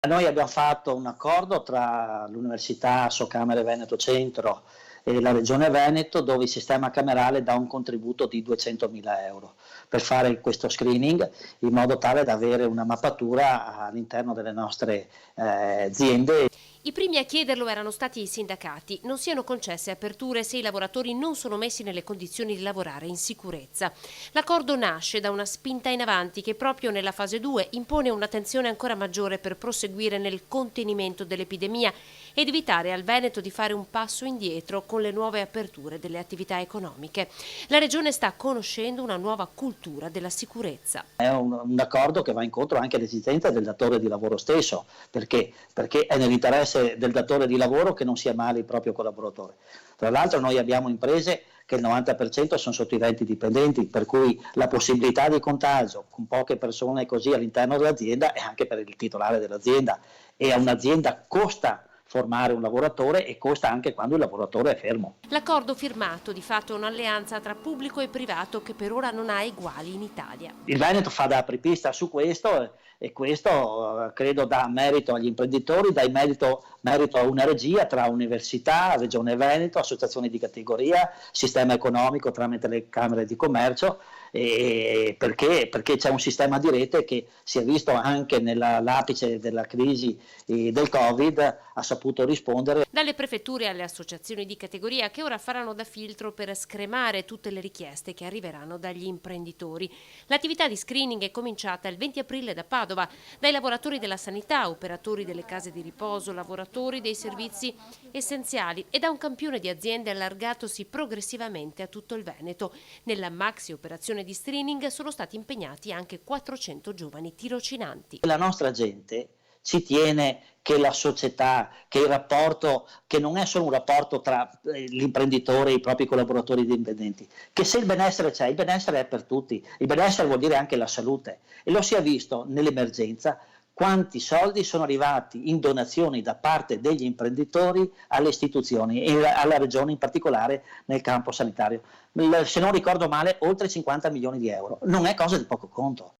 Noi abbiamo fatto un accordo tra l'Università Assocamere Veneto Centro e la Regione Veneto, dove il sistema camerale dà un contributo di 200.000 euro per fare questo screening, in modo tale da avere una mappatura all'interno delle nostre aziende. I primi a chiederlo erano stati i sindacati. Non siano concesse aperture se i lavoratori non sono messi nelle condizioni di lavorare in sicurezza. L'accordo nasce da una spinta in avanti che proprio nella fase 2 impone un'attenzione ancora maggiore per proseguire nel contenimento dell'epidemia ed evitare al Veneto di fare un passo indietro con le nuove aperture delle attività economiche. La Regione sta conoscendo una nuova cultura della sicurezza. È un accordo che va incontro anche alle esigenze del datore di lavoro stesso, perché è nell'interesse del datore di lavoro che non sia male il proprio collaboratore. Tra l'altro noi abbiamo imprese che il 90% sono sotto i 20 dipendenti, per cui la possibilità di contagio con poche persone così all'interno dell'azienda è anche per il titolare dell'azienda, e a un'azienda costa formare un lavoratore e costa anche quando il lavoratore è fermo. L'accordo firmato di fatto è un'alleanza tra pubblico e privato che per ora non ha eguali in Italia. Il Veneto fa da apripista su questo, e questo credo dà merito agli imprenditori, dà merito a una regia tra università, Regione Veneto, associazioni di categoria, sistema economico tramite le camere di commercio, perché c'è un sistema di rete che si è visto anche nell'apice della crisi del Covid, ha saputo rispondere. Dalle prefetture alle associazioni di categoria che ora faranno da filtro per scremare tutte le richieste che arriveranno dagli imprenditori. L'attività di screening è cominciata il 20 aprile da Padova, dai lavoratori della sanità, operatori delle case di riposo, lavoratori dei servizi essenziali e da un campione di aziende allargatosi progressivamente a tutto il Veneto. Nella maxi operazione di screening sono stati impegnati anche 400 giovani tirocinanti. La nostra gente ci tiene che la società, che il rapporto, che non è solo un rapporto tra l'imprenditore e i propri collaboratori dipendenti, che se il benessere c'è, il benessere è per tutti, il benessere vuol dire anche la salute, e lo si è visto nell'emergenza quanti soldi sono arrivati in donazioni da parte degli imprenditori alle istituzioni e alla regione in particolare nel campo sanitario. Se non ricordo male, oltre 50 milioni di euro. Non è cosa di poco conto.